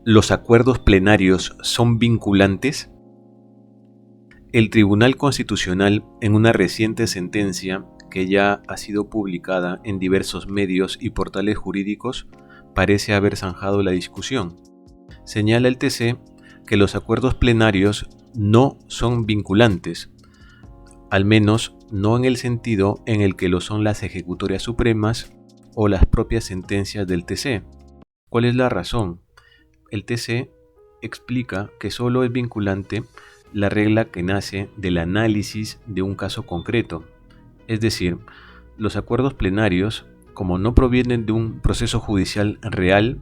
¿Los acuerdos plenarios son vinculantes? El Tribunal Constitucional, en una reciente sentencia que ya ha sido publicada en diversos medios y portales jurídicos, parece haber zanjado la discusión. Señala el TC que los acuerdos plenarios no son vinculantes, al menos no en el sentido en el que lo son las ejecutorias supremas o las propias sentencias del TC. ¿Cuál es la razón? El TC explica que solo es vinculante la regla que nace del análisis de un caso concreto. Es decir, los acuerdos plenarios, como no provienen de un proceso judicial real,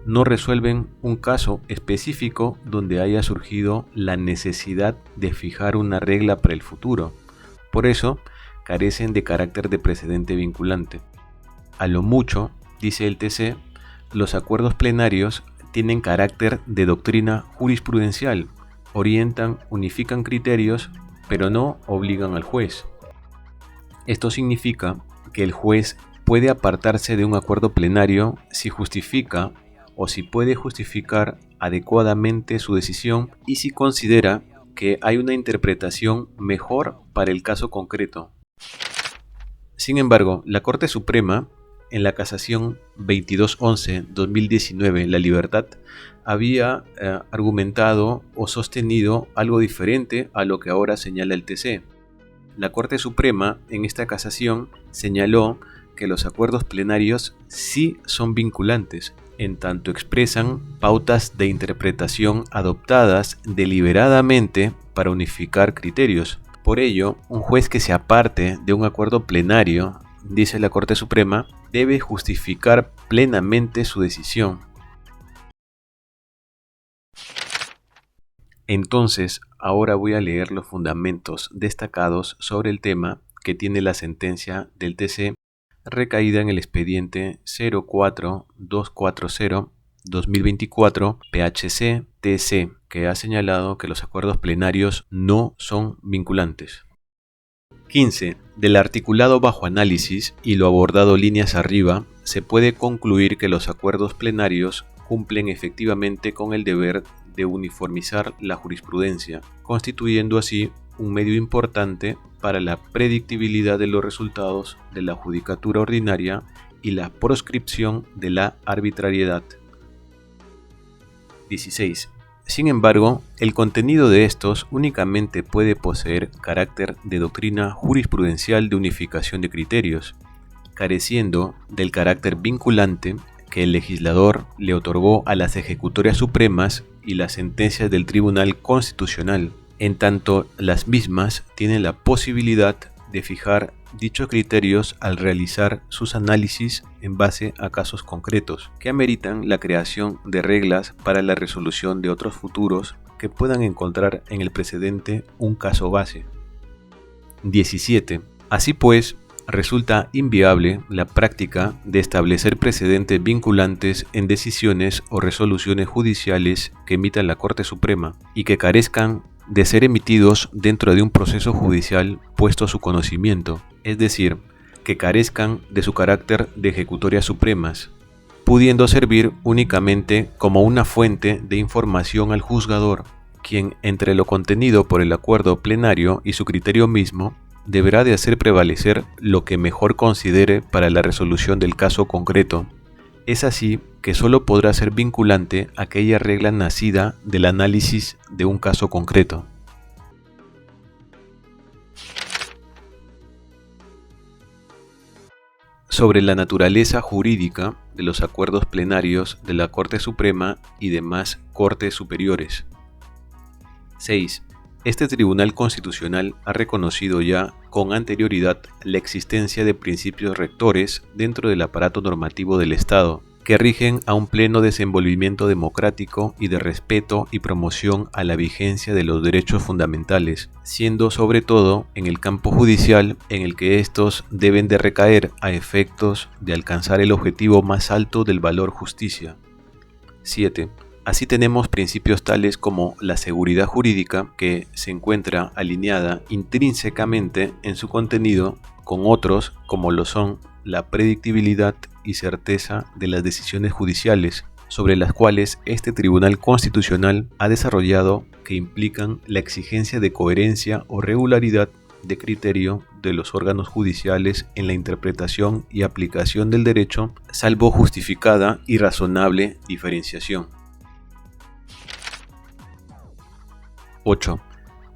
no resuelven un caso específico donde haya surgido la necesidad de fijar una regla para el futuro. Por eso, carecen de carácter de precedente vinculante. A lo mucho, dice el TC, los acuerdos plenarios tienen carácter de doctrina jurisprudencial, orientan, unifican criterios, pero no obligan al juez. Esto significa que el juez puede apartarse de un acuerdo plenario si justifica o si puede justificar adecuadamente su decisión y si considera que hay una interpretación mejor para el caso concreto. Sin embargo, la Corte Suprema, en la casación 2211-2019, La Libertad, había argumentado o sostenido algo diferente a lo que ahora señala el TC. La Corte Suprema, en esta casación, señaló que los acuerdos plenarios sí son vinculantes, en tanto expresan pautas de interpretación adoptadas deliberadamente para unificar criterios. Por ello, un juez que se aparte de un acuerdo plenario, dice la Corte Suprema, debe justificar plenamente su decisión. Entonces, ahora voy a leer los fundamentos destacados sobre el tema que tiene la sentencia del TC recaída en el expediente 04240-2024 PHC-TC, que ha señalado que los acuerdos plenarios no son vinculantes. 15. Del articulado bajo análisis y lo abordado líneas arriba, se puede concluir que los acuerdos plenarios cumplen efectivamente con el deber de uniformizar la jurisprudencia, constituyendo así un medio importante para la predictibilidad de los resultados de la judicatura ordinaria y la proscripción de la arbitrariedad. 16. Sin embargo, el contenido de estos únicamente puede poseer carácter de doctrina jurisprudencial de unificación de criterios, careciendo del carácter vinculante que el legislador le otorgó a las ejecutorias supremas y las sentencias del Tribunal Constitucional, en tanto las mismas tienen la posibilidad de fijar dichos criterios al realizar sus análisis en base a casos concretos, que ameritan la creación de reglas para la resolución de otros futuros que puedan encontrar en el precedente un caso base. 17. Así pues, resulta inviable la práctica de establecer precedentes vinculantes en decisiones o resoluciones judiciales que emita la Corte Suprema y que carezcan de ser emitidos dentro de un proceso judicial puesto a su conocimiento, es decir, que carezcan de su carácter de ejecutorias supremas, pudiendo servir únicamente como una fuente de información al juzgador, quien, entre lo contenido por el acuerdo plenario y su criterio mismo, deberá de hacer prevalecer lo que mejor considere para la resolución del caso concreto. Es así que solo podrá ser vinculante aquella regla nacida del análisis de un caso concreto. Sobre la naturaleza jurídica de los acuerdos plenarios de la Corte Suprema y demás Cortes Superiores. 6. Este Tribunal Constitucional ha reconocido ya con anterioridad la existencia de principios rectores dentro del aparato normativo del Estado, que rigen a un pleno desenvolvimiento democrático y de respeto y promoción a la vigencia de los derechos fundamentales, siendo sobre todo en el campo judicial en el que estos deben de recaer a efectos de alcanzar el objetivo más alto del valor justicia. 7. Así tenemos principios tales como la seguridad jurídica, que se encuentra alineada intrínsecamente en su contenido con otros como lo son la predictibilidad y certeza de las decisiones judiciales, sobre las cuales este Tribunal Constitucional ha desarrollado que implican la exigencia de coherencia o regularidad de criterio de los órganos judiciales en la interpretación y aplicación del derecho, salvo justificada y razonable diferenciación. 8.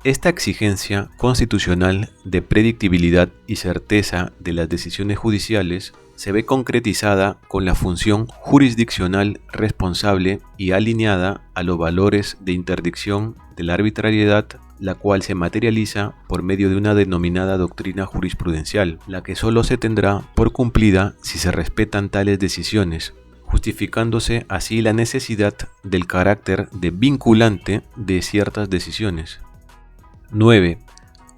Esta exigencia constitucional de predictibilidad y certeza de las decisiones judiciales se ve concretizada con la función jurisdiccional responsable y alineada a los valores de interdicción de la arbitrariedad, la cual se materializa por medio de una denominada doctrina jurisprudencial, la que solo se tendrá por cumplida si se respetan tales decisiones, justificándose así la necesidad del carácter de vinculante de ciertas decisiones. 9.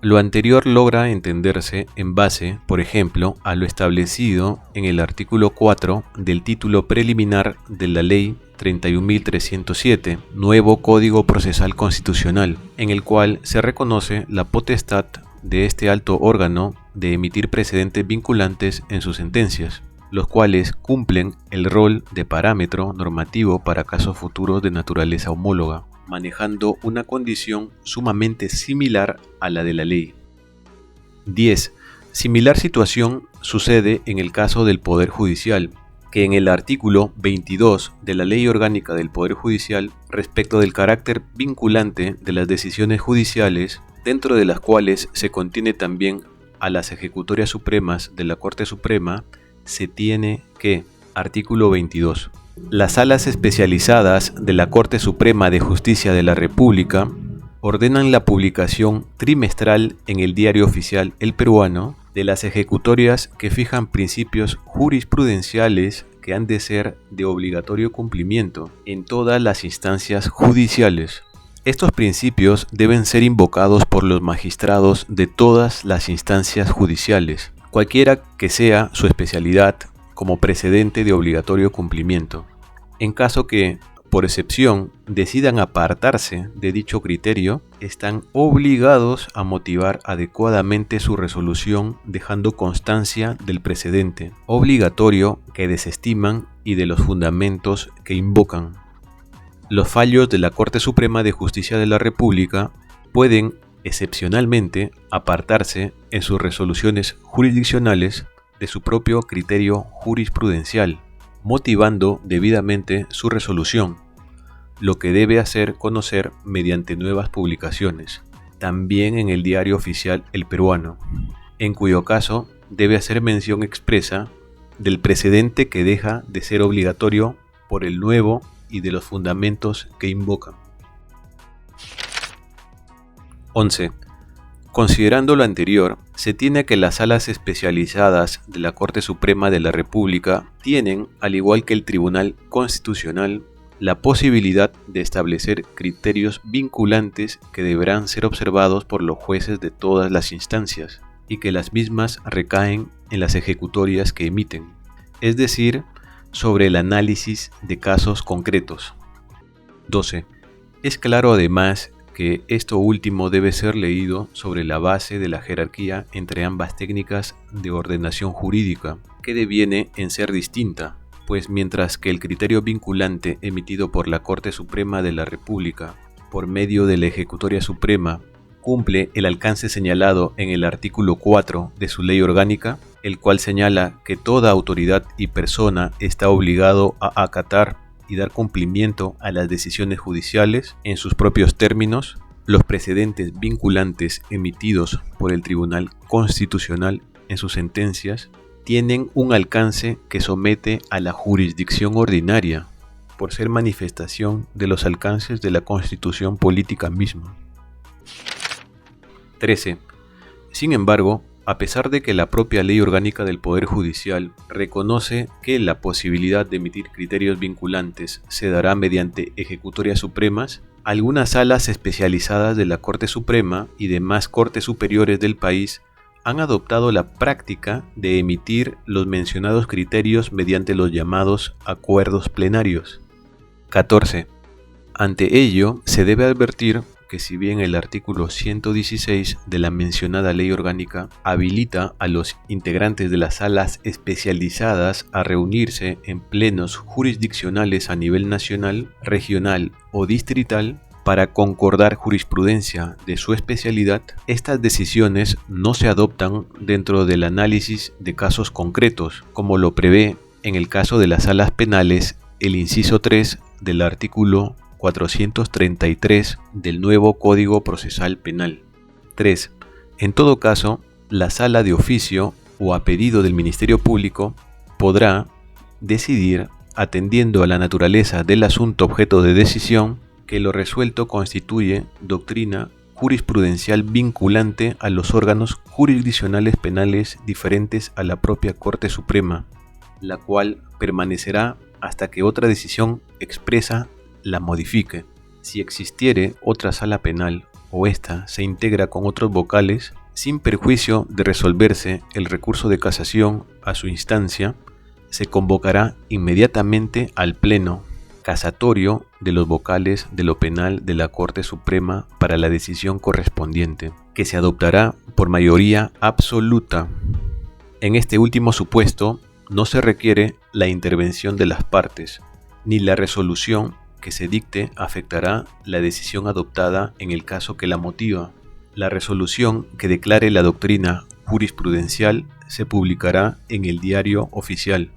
Lo anterior logra entenderse en base, por ejemplo, a lo establecido en el artículo 4 del título preliminar de la Ley 31.307, Nuevo Código Procesal Constitucional, en el cual se reconoce la potestad de este alto órgano de emitir precedentes vinculantes en sus sentencias, los cuales cumplen el rol de parámetro normativo para casos futuros de naturaleza homóloga, manejando una condición sumamente similar a la de la ley. 10. Similar situación sucede en el caso del Poder Judicial, que en el artículo 22 de la Ley Orgánica del Poder Judicial, respecto del carácter vinculante de las decisiones judiciales, dentro de las cuales se contiene también a las ejecutorias supremas de la Corte Suprema, se tiene que, artículo 22, las salas especializadas de la Corte Suprema de Justicia de la República ordenan la publicación trimestral en el Diario Oficial El Peruano de las ejecutorias que fijan principios jurisprudenciales que han de ser de obligatorio cumplimiento en todas las instancias judiciales. Estos principios deben ser invocados por los magistrados de todas las instancias judiciales, cualquiera que sea su especialidad, como precedente de obligatorio cumplimiento. En caso que, por excepción, decidan apartarse de dicho criterio, están obligados a motivar adecuadamente su resolución dejando constancia del precedente obligatorio que desestiman y de los fundamentos que invocan. Los fallos de la Corte Suprema de Justicia de la República pueden, excepcionalmente, apartarse en sus resoluciones jurisdiccionales de su propio criterio jurisprudencial, motivando debidamente su resolución, lo que debe hacer conocer mediante nuevas publicaciones, también en el Diario Oficial El Peruano, en cuyo caso debe hacer mención expresa del precedente que deja de ser obligatorio por el nuevo y de los fundamentos que invocan. 11. Considerando lo anterior, se tiene que las salas especializadas de la Corte Suprema de la República tienen, al igual que el Tribunal Constitucional, la posibilidad de establecer criterios vinculantes que deberán ser observados por los jueces de todas las instancias y que las mismas recaen en las ejecutorias que emiten, es decir, sobre el análisis de casos concretos. 12. Es claro además que esto último debe ser leído sobre la base de la jerarquía entre ambas técnicas de ordenación jurídica, que deviene en ser distinta, pues mientras que el criterio vinculante emitido por la Corte Suprema de la República, por medio de la Ejecutoria Suprema, cumple el alcance señalado en el artículo 4 de su ley orgánica, el cual señala que toda autoridad y persona está obligado a acatar y dar cumplimiento a las decisiones judiciales en sus propios términos. Los precedentes vinculantes emitidos por el Tribunal Constitucional en sus sentencias tienen un alcance que somete a la jurisdicción ordinaria, por ser manifestación de los alcances de la Constitución política misma. 13. Sin embargo, a pesar de que la propia Ley Orgánica del Poder Judicial reconoce que la posibilidad de emitir criterios vinculantes se dará mediante ejecutorias supremas, algunas salas especializadas de la Corte Suprema y demás cortes superiores del país han adoptado la práctica de emitir los mencionados criterios mediante los llamados acuerdos plenarios. 14. Ante ello, se debe advertir que si bien el artículo 116 de la mencionada ley orgánica habilita a los integrantes de las salas especializadas a reunirse en plenos jurisdiccionales a nivel nacional, regional o distrital para concordar jurisprudencia de su especialidad, estas decisiones no se adoptan dentro del análisis de casos concretos, como lo prevé en el caso de las salas penales el inciso 3 del artículo 433 del nuevo Código Procesal Penal. 3. En todo caso, la sala de oficio o a pedido del Ministerio Público podrá decidir, atendiendo a la naturaleza del asunto objeto de decisión, que lo resuelto constituye doctrina jurisprudencial vinculante a los órganos jurisdiccionales penales diferentes a la propia Corte Suprema, la cual permanecerá hasta que otra decisión expresa la modifique. Si existiere otra sala penal o ésta se integra con otros vocales, sin perjuicio de resolverse el recurso de casación a su instancia, se convocará inmediatamente al pleno casatorio de los vocales de lo penal de la Corte Suprema para la decisión correspondiente, que se adoptará por mayoría absoluta. En este último supuesto, no se requiere la intervención de las partes, ni la resolución que se dicte afectará la decisión adoptada en el caso que la motiva. La resolución que declare la doctrina jurisprudencial se publicará en el Diario Oficial.